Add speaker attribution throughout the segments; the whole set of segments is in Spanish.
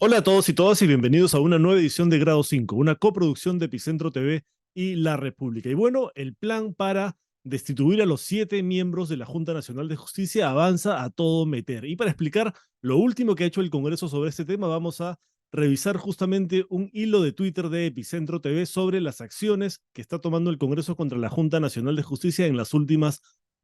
Speaker 1: Hola a todos y todas y bienvenidos a una nueva edición de Grado 5, una coproducción de Epicentro TV y La República. Y bueno, el plan para destituir a los 7 miembros de la Junta Nacional de Justicia avanza a todo meter. Y para explicar lo último que ha hecho el Congreso sobre este tema, vamos a revisar justamente un hilo de Twitter de Epicentro TV sobre las acciones que está tomando el Congreso contra la Junta Nacional de Justicia en las últimas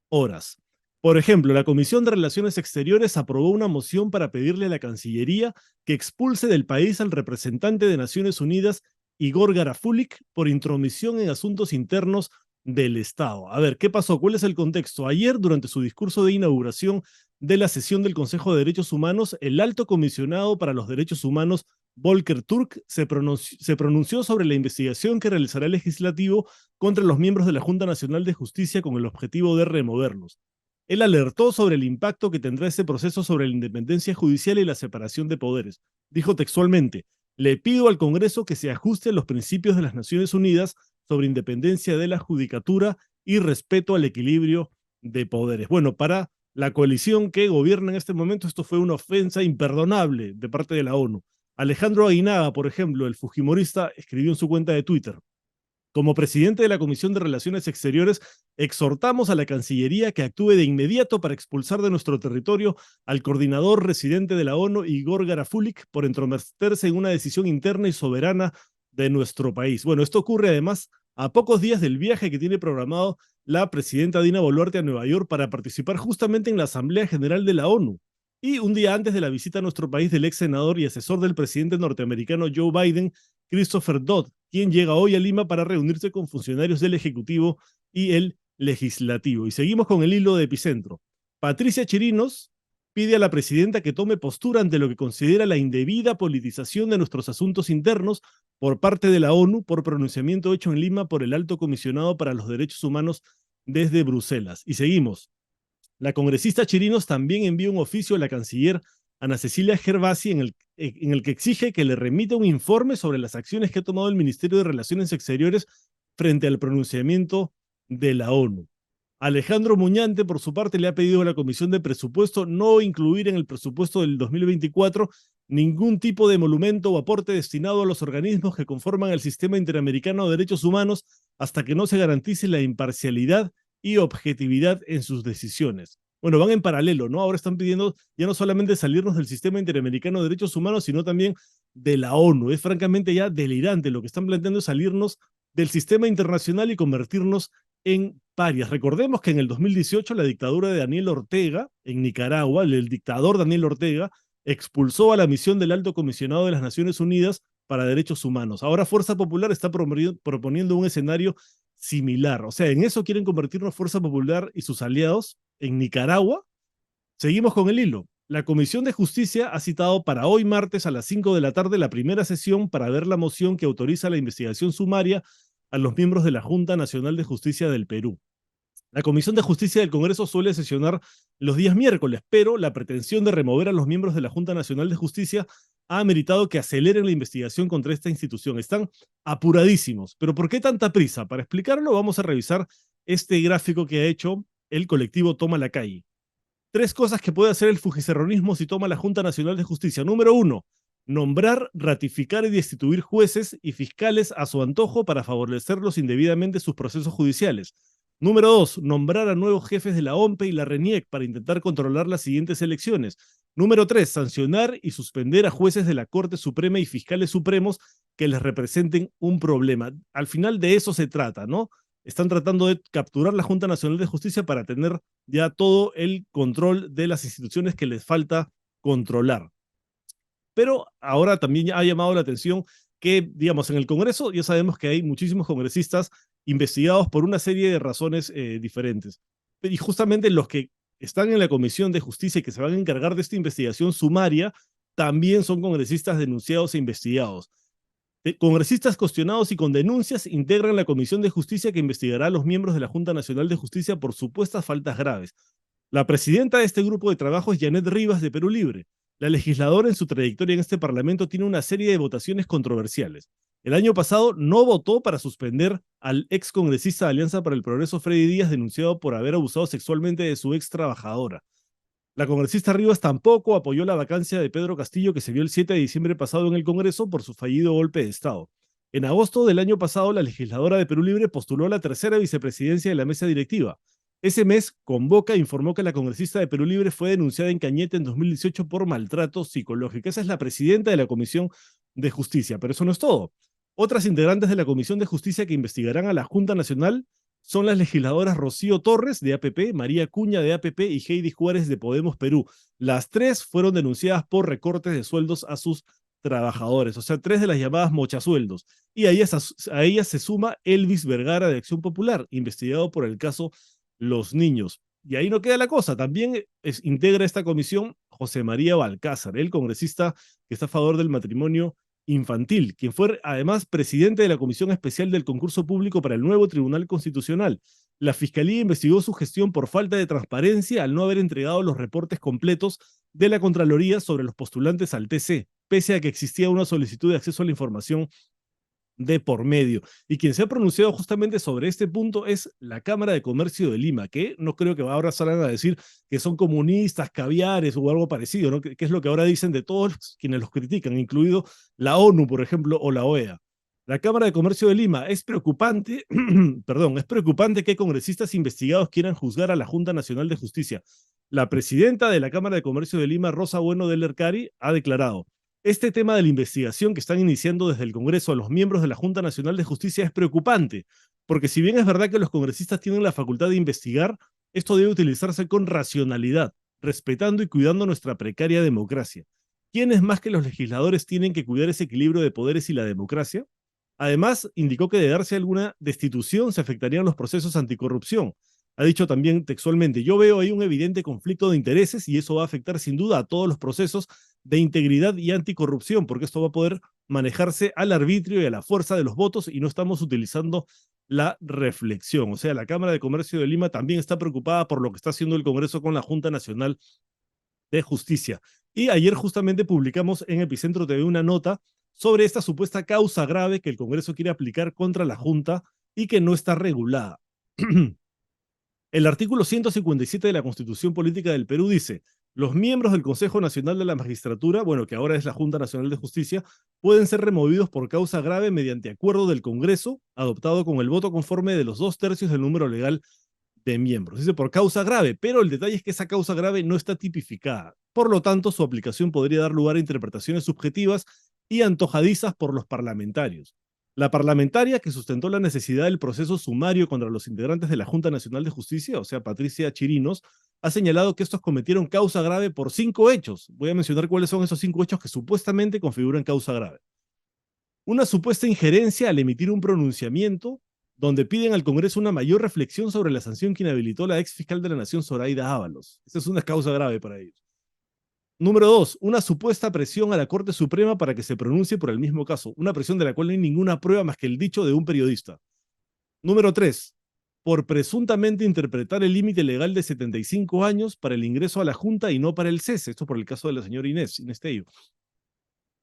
Speaker 1: horas. Por ejemplo, la Comisión de Relaciones Exteriores aprobó una moción para pedirle a la Cancillería que expulse del país al representante de Naciones Unidas, Igor Garafulik, por intromisión en asuntos internos del Estado. A ver, ¿qué pasó? ¿Cuál es el contexto? Ayer, durante su discurso de inauguración de la sesión del Consejo de Derechos Humanos, el alto comisionado para los derechos humanos, Volker Turk, se pronunció sobre la investigación que realizará el legislativo contra los miembros de la Junta Nacional de Justicia con el objetivo de removerlos. Él alertó sobre el impacto que tendrá ese proceso sobre la independencia judicial y la separación de poderes. Dijo textualmente: le pido al Congreso que se ajuste a los principios de las Naciones Unidas sobre independencia de la judicatura y respeto al equilibrio de poderes. Bueno, para la coalición que gobierna en este momento, esto fue una ofensa imperdonable de parte de la ONU. Alejandro Aguinaga, por ejemplo, el fujimorista, escribió en su cuenta de Twitter: como presidente de la Comisión de Relaciones Exteriores, exhortamos a la Cancillería que actúe de inmediato para expulsar de nuestro territorio al coordinador residente de la ONU, Igor Garafulik, por entrometerse en una decisión interna y soberana de nuestro país. Bueno, esto ocurre además a pocos días del viaje que tiene programado la presidenta Dina Boluarte a Nueva York para participar justamente en la Asamblea General de la ONU. Y un día antes de la visita a nuestro país del ex senador y asesor del presidente norteamericano Joe Biden, Christopher Dodd, quien llega hoy a Lima para reunirse con funcionarios del Ejecutivo y el Legislativo. Y seguimos con el hilo de Epicentro. Patricia Chirinos pide a la presidenta que tome postura ante lo que considera la indebida politización de nuestros asuntos internos por parte de la ONU por pronunciamiento hecho en Lima por el Alto Comisionado para los Derechos Humanos desde Bruselas. Y seguimos. La congresista Chirinos también envió un oficio a la canciller Ana Cecilia Gervasi en el que exige que le remita un informe sobre las acciones que ha tomado el Ministerio de Relaciones Exteriores frente al pronunciamiento de la ONU. Alejandro Muñante, por su parte, le ha pedido a la Comisión de Presupuesto no incluir en el presupuesto del 2024 ningún tipo de monumento o aporte destinado a los organismos que conforman el Sistema Interamericano de Derechos Humanos hasta que no se garantice la imparcialidad y objetividad en sus decisiones. Bueno, van en paralelo, ¿no? Ahora están pidiendo ya no solamente salirnos del Sistema Interamericano de Derechos Humanos, sino también de la ONU. Es francamente ya delirante. Lo que están planteando es salirnos del sistema internacional y convertirnos en parias. Recordemos que en el 2018 la dictadura de Daniel Ortega en Nicaragua, el dictador Daniel Ortega, expulsó a la misión del Alto Comisionado de las Naciones Unidas para Derechos Humanos. Ahora Fuerza Popular está proponiendo un escenario similar. O sea, en eso quieren convertirnos Fuerza Popular y sus aliados en Nicaragua. Seguimos con el hilo. La Comisión de Justicia ha citado para hoy martes a las 5 de la tarde la primera sesión para ver la moción que autoriza la investigación sumaria a los miembros de la Junta Nacional de Justicia del Perú. La Comisión de Justicia del Congreso suele sesionar los días miércoles, pero la pretensión de remover a los miembros de la Junta Nacional de Justicia ha ameritado que aceleren la investigación contra esta institución. Están apuradísimos. ¿Pero por qué tanta prisa? Para explicarlo, vamos a revisar este gráfico que ha hecho el colectivo Toma la Calle. 3 cosas que puede hacer el fujicerronismo si toma la Junta Nacional de Justicia. Número 1, nombrar, ratificar y destituir jueces y fiscales a su antojo para favorecerlos indebidamente sus procesos judiciales. Número 2, nombrar a nuevos jefes de la OMPE y la RENIEC para intentar controlar las siguientes elecciones. Número 3, sancionar y suspender a jueces de la Corte Suprema y fiscales supremos que les representen un problema. Al final de eso se trata, ¿no? Están tratando de capturar la Junta Nacional de Justicia para tener ya todo el control de las instituciones que les falta controlar. Pero ahora también ha llamado la atención que, digamos, en el Congreso ya sabemos que hay muchísimos congresistas investigados por una serie de razones diferentes. Y justamente los que están en la Comisión de Justicia y que se van a encargar de esta investigación sumaria también son congresistas denunciados e investigados. Congresistas cuestionados y con denuncias integran la Comisión de Justicia que investigará a los miembros de la Junta Nacional de Justicia por supuestas faltas graves. La presidenta de este grupo de trabajo es Janet Rivas de Perú Libre. La legisladora en su trayectoria en este Parlamento tiene una serie de votaciones controversiales. El año pasado no votó para suspender al ex congresista de Alianza para el Progreso Freddy Díaz, denunciado por haber abusado sexualmente de su ex trabajadora. La congresista Rivas tampoco apoyó la vacancia de Pedro Castillo que se vio el 7 de diciembre pasado en el Congreso por su fallido golpe de Estado. En agosto del año pasado, la legisladora de Perú Libre postuló a la tercera vicepresidencia de la mesa directiva. Ese mes, Convoca informó que la congresista de Perú Libre fue denunciada en Cañete en 2018 por maltrato psicológico. Esa es la presidenta de la Comisión de Justicia, pero eso no es todo. Otras integrantes de la Comisión de Justicia que investigarán a la Junta Nacional son las legisladoras Rocío Torres, de APP, María Cuña, de APP, y Heidi Juárez, de Podemos Perú. Las tres fueron denunciadas por recortes de sueldos a sus trabajadores, o sea, tres de las llamadas mochasueldos. Y a ellas se suma Elvis Vergara, de Acción Popular, investigado por el caso Los Niños. Y ahí no queda la cosa, también integra esta comisión José María Balcázar, el congresista que está a favor del matrimonio infantil, quien fue además presidente de la Comisión Especial del Concurso Público para el nuevo Tribunal Constitucional. La Fiscalía investigó su gestión por falta de transparencia al no haber entregado los reportes completos de la Contraloría sobre los postulantes al TC, pese a que existía una solicitud de acceso a la información de por medio. Y quien se ha pronunciado justamente sobre este punto es la Cámara de Comercio de Lima, que no creo que ahora salgan a decir que son comunistas, caviares o algo parecido, ¿no? Que es lo que ahora dicen de todos quienes los critican, incluido la ONU, por ejemplo, o la OEA. La Cámara de Comercio de Lima es preocupante, perdón, es preocupante que congresistas investigados quieran juzgar a la Junta Nacional de Justicia. La presidenta de la Cámara de Comercio de Lima, Rosa Bueno del Ercari, ha declarado: este tema de la investigación que están iniciando desde el Congreso a los miembros de la Junta Nacional de Justicia es preocupante, porque si bien es verdad que los congresistas tienen la facultad de investigar, esto debe utilizarse con racionalidad, respetando y cuidando nuestra precaria democracia. ¿Quiénes más que los legisladores tienen que cuidar ese equilibrio de poderes y la democracia? Además, indicó que de darse alguna destitución se afectarían los procesos anticorrupción. Ha dicho también textualmente: yo veo ahí un evidente conflicto de intereses y eso va a afectar sin duda a todos los procesos de integridad y anticorrupción, porque esto va a poder manejarse al arbitrio y a la fuerza de los votos y no estamos utilizando la reflexión. O sea, la Cámara de Comercio de Lima también está preocupada por lo que está haciendo el Congreso con la Junta Nacional de Justicia. Y ayer justamente publicamos en Epicentro TV una nota sobre esta supuesta causa grave que el Congreso quiere aplicar contra la Junta y que no está regulada. El artículo 157 de la Constitución Política del Perú dice: los miembros del Consejo Nacional de la Magistratura, bueno, que ahora es la Junta Nacional de Justicia, pueden ser removidos por causa grave mediante acuerdo del Congreso, adoptado con el voto conforme de los 2/3 del número legal de miembros. Dice por causa grave, pero el detalle es que esa causa grave no está tipificada. Por lo tanto, su aplicación podría dar lugar a interpretaciones subjetivas y antojadizas por los parlamentarios. La parlamentaria que sustentó la necesidad del proceso sumario contra los integrantes de la Junta Nacional de Justicia, o sea, Patricia Chirinos, ha señalado que estos cometieron causa grave por 5 hechos. Voy a mencionar cuáles son esos 5 hechos que supuestamente configuran causa grave. Una supuesta injerencia al emitir un pronunciamiento donde piden al Congreso una mayor reflexión sobre la sanción que inhabilitó la ex fiscal de la Nación, Zoraida Ábalos. Esa es una causa grave para ellos. Número 2, una supuesta presión a la Corte Suprema para que se pronuncie por el mismo caso, una presión de la cual no hay ninguna prueba más que el dicho de un periodista. Número 3, por presuntamente interpretar el límite legal de 75 años para el ingreso a la Junta y no para el cese. Esto por el caso de la señora Inés Tello.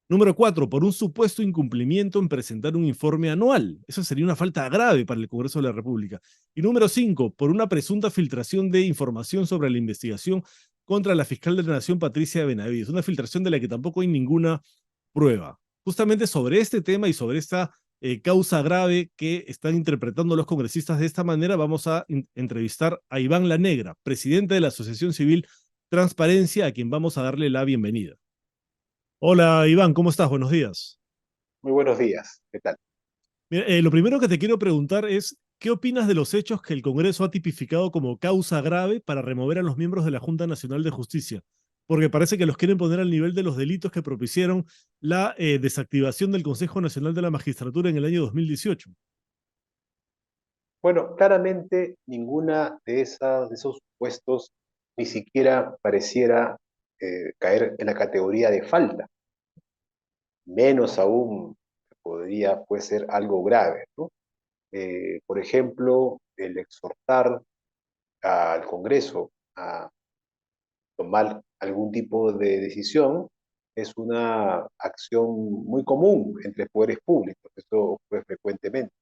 Speaker 1: Número 4, por un supuesto incumplimiento en presentar un informe anual. Eso sería una falta grave para el Congreso de la República. Y número 5, por una presunta filtración de información sobre la investigación contra la fiscal de la Nación, Patricia Benavides. Una filtración de la que tampoco hay ninguna prueba. Justamente sobre este tema y sobre esta causa grave que están interpretando los congresistas de esta manera, vamos a entrevistar a Iván La Negra, presidente de la Asociación Civil Transparencia, a quien vamos a darle la bienvenida. Hola Iván, ¿cómo estás? Buenos días.
Speaker 2: Muy buenos días, ¿qué tal?
Speaker 1: Mira, lo primero que te quiero preguntar es, ¿qué opinas de los hechos que el Congreso ha tipificado como causa grave para remover a los miembros de la Junta Nacional de Justicia? Porque parece que los quieren poner al nivel de los delitos que propiciaron la desactivación del Consejo Nacional de la Magistratura en el año 2018.
Speaker 2: Bueno, claramente ninguna de esos supuestos ni siquiera pareciera caer en la categoría de falta, menos aún puede ser algo grave, ¿no? Por ejemplo, el exhortar al Congreso a tomar algún tipo de decisión es una acción muy común entre poderes públicos, esto ocurre frecuentemente,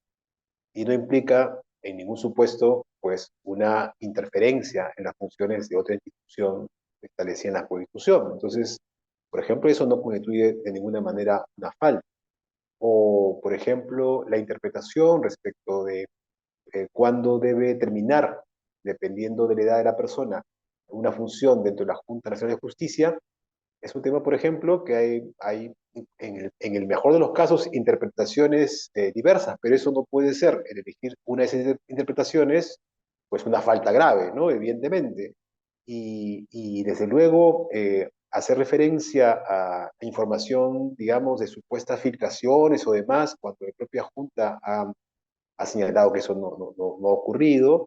Speaker 2: y no implica en ningún supuesto pues una interferencia en las funciones de otra institución establecida en la Constitución. Entonces, por ejemplo, eso no constituye de ninguna manera una falta. O, por ejemplo, la interpretación respecto de cuándo debe terminar, dependiendo de la edad de la persona, una función dentro de la Junta Nacional de Justicia, es un tema, por ejemplo, que hay en el mejor de los casos, interpretaciones diversas, pero eso no puede ser, el elegir una de esas interpretaciones, pues una falta grave, ¿no? Evidentemente. Y desde luego, hacer referencia a información, digamos, de supuestas filtraciones o demás, cuando la propia Junta ha señalado que eso no ha ocurrido.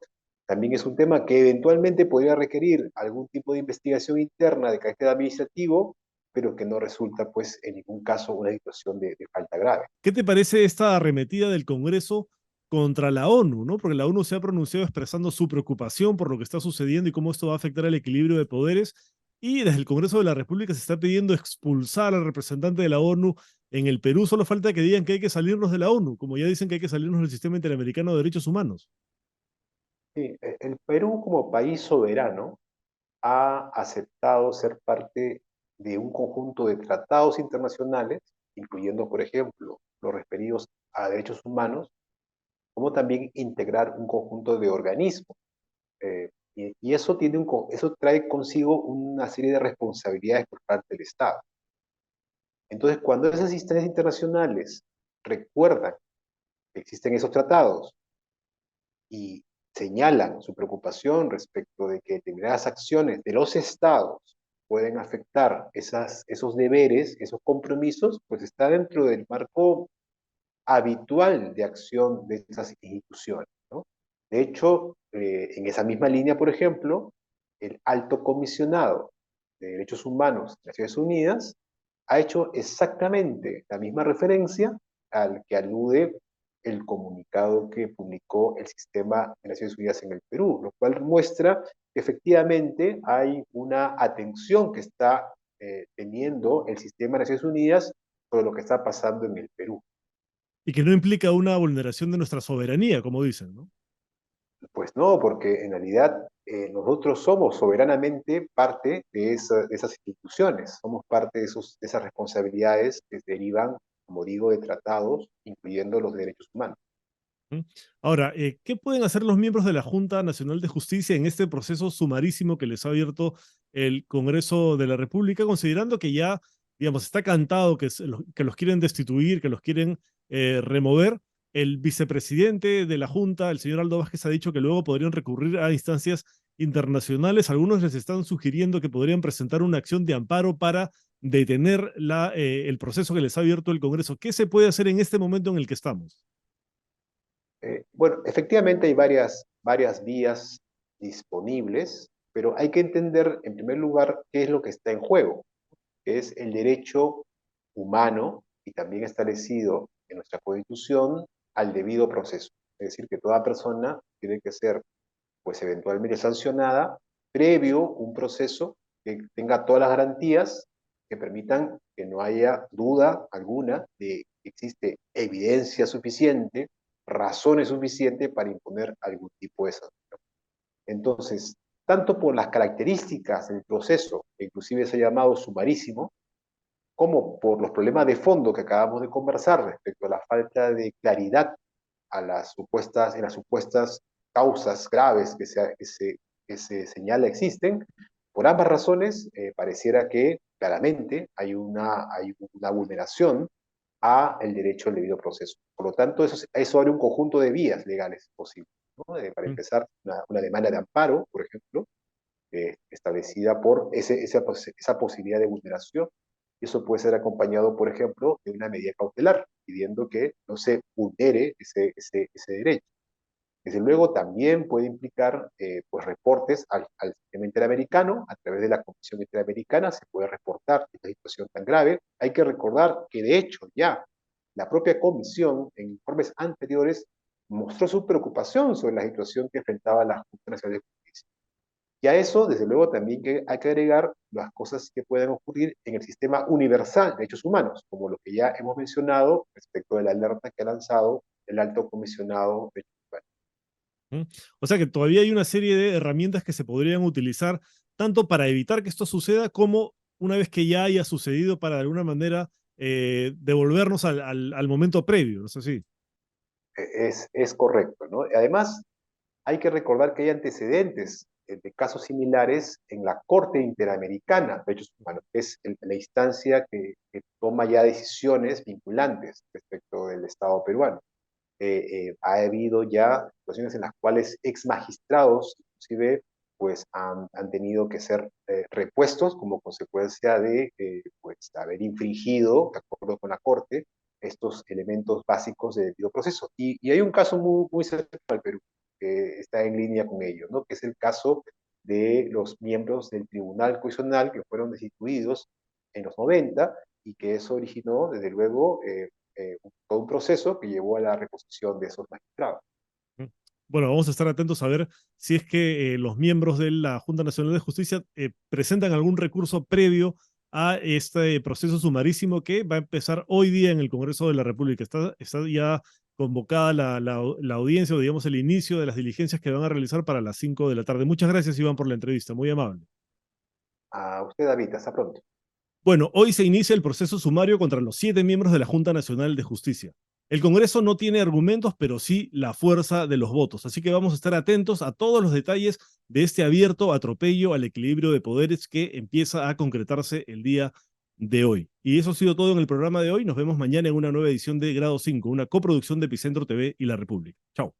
Speaker 2: También es un tema que eventualmente podría requerir algún tipo de investigación interna de carácter administrativo, pero que no resulta, pues, en ningún caso una situación de falta grave.
Speaker 1: ¿Qué te parece esta arremetida del Congreso contra la ONU, ¿no? Porque la ONU se ha pronunciado expresando su preocupación por lo que está sucediendo y cómo esto va a afectar el equilibrio de poderes. Y desde el Congreso de la República se está pidiendo expulsar al representante de la ONU en el Perú. Solo falta que digan que hay que salirnos de la ONU, como ya dicen que hay que salirnos del sistema interamericano de derechos humanos.
Speaker 2: Sí, el Perú como país soberano ha aceptado ser parte de un conjunto de tratados internacionales, incluyendo, por ejemplo, los referidos a derechos humanos, como también integrar un conjunto de organismos. Y eso, eso trae consigo una serie de responsabilidades por parte del Estado. Entonces, cuando esas instancias internacionales recuerdan que existen esos tratados y señalan su preocupación respecto de que determinadas acciones de los estados pueden afectar esos deberes, esos compromisos, pues está dentro del marco habitual de acción de esas instituciones, ¿no? De hecho, en esa misma línea, por ejemplo, el alto comisionado de Derechos Humanos de Naciones Unidas ha hecho exactamente la misma referencia al que alude el comunicado que publicó el sistema de Naciones Unidas en el Perú, lo cual muestra que efectivamente hay una atención que está teniendo el sistema de Naciones Unidas sobre lo que está pasando en el Perú.
Speaker 1: Y que no implica una vulneración de nuestra soberanía, como dicen, ¿no?
Speaker 2: Pues no, porque en realidad nosotros somos soberanamente parte de esas instituciones, somos parte de esas responsabilidades que derivan, como digo, de tratados, incluyendo los derechos humanos.
Speaker 1: ¿Mm? Ahora, ¿qué pueden hacer los miembros de la Junta Nacional de Justicia en este proceso sumarísimo que les ha abierto el Congreso de la República, considerando que ya, digamos, está cantado que los quieren destituir, que los quieren remover? El vicepresidente de la Junta, el señor Aldo Vázquez, ha dicho que luego podrían recurrir a instancias internacionales. Algunos les están sugiriendo que podrían presentar una acción de amparo para detener el proceso que les ha abierto el Congreso. ¿Qué se puede hacer en este momento en el que estamos?
Speaker 2: Bueno, efectivamente hay varias vías disponibles, pero hay que entender, en primer lugar, qué es lo que está en juego, que es el derecho humano y también establecido en nuestra Constitución al debido proceso. Es decir, que toda persona tiene que ser, pues, eventualmente sancionada previo un proceso que tenga todas las garantías que permitan que no haya duda alguna de que existe evidencia suficiente, razones suficientes para imponer algún tipo de sanción. Entonces, tanto por las características del proceso, que inclusive se ha llamado sumarísimo, como por los problemas de fondo que acabamos de conversar respecto a la falta de claridad en las supuestas causas graves que se señala existen, por ambas razones pareciera que claramente hay una vulneración a el derecho al debido proceso. Por lo tanto, eso abre un conjunto de vías legales posibles, ¿no? Para
Speaker 1: Mm.
Speaker 2: empezar, una demanda de amparo, por ejemplo, establecida por esa posibilidad de vulneración. Eso puede ser acompañado, por ejemplo, de una medida cautelar, pidiendo que no se vulnere ese derecho. Desde luego, también puede implicar pues reportes al sistema interamericano. A través de la Comisión Interamericana se puede reportar esta situación tan grave. Hay que recordar que, de hecho, ya la propia Comisión, en informes anteriores, mostró su preocupación sobre la situación que enfrentaba la Junta Nacional de Justicia. Y a eso, desde luego, también hay que agregar las cosas que pueden ocurrir en el sistema universal de derechos humanos, como lo que ya hemos mencionado respecto de la alerta que ha lanzado el alto comisionado de derechos humanos.
Speaker 1: ¿Mm? O sea que todavía hay una serie de herramientas que se podrían utilizar tanto para evitar que esto suceda como una vez que ya haya sucedido para de alguna manera devolvernos al momento previo, ¿no es así?
Speaker 2: Es correcto, ¿no? Además, hay que recordar que hay antecedentes de casos similares en la Corte Interamericana de Derechos Humanos, que es la instancia que toma ya decisiones vinculantes respecto del Estado peruano. Ha habido ya situaciones en las cuales ex magistrados, inclusive, pues han tenido que ser repuestos como consecuencia de pues, haber infringido, de acuerdo con la Corte, estos elementos básicos del debido proceso. Y hay un caso muy cercano al Perú que está en línea con ello, ¿no? Que es el caso de los miembros del Tribunal Constitucional que fueron destituidos en los 90 y que eso originó, desde luego, todo un proceso que llevó a la reposición de esos magistrados.
Speaker 1: Bueno, vamos a estar atentos a ver si es que los miembros de la Junta Nacional de Justicia presentan algún recurso previo a este proceso sumarísimo que va a empezar hoy día en el Congreso de la República. Está ya convocada la audiencia o digamos el inicio de las diligencias que van a realizar para las 5 de la tarde. Muchas gracias, Iván, por la entrevista. Muy amable.
Speaker 2: A usted, David, hasta pronto.
Speaker 1: Bueno, hoy se inicia el proceso sumario contra los 7 miembros de la Junta Nacional de Justicia. El Congreso no tiene argumentos, pero sí la fuerza de los votos. Así que vamos a estar atentos a todos los detalles de este abierto atropello al equilibrio de poderes que empieza a concretarse el día de hoy. Y eso ha sido todo en el programa de hoy. Nos vemos mañana en una nueva edición de Grado 5, una coproducción de Epicentro TV y La República. Chao.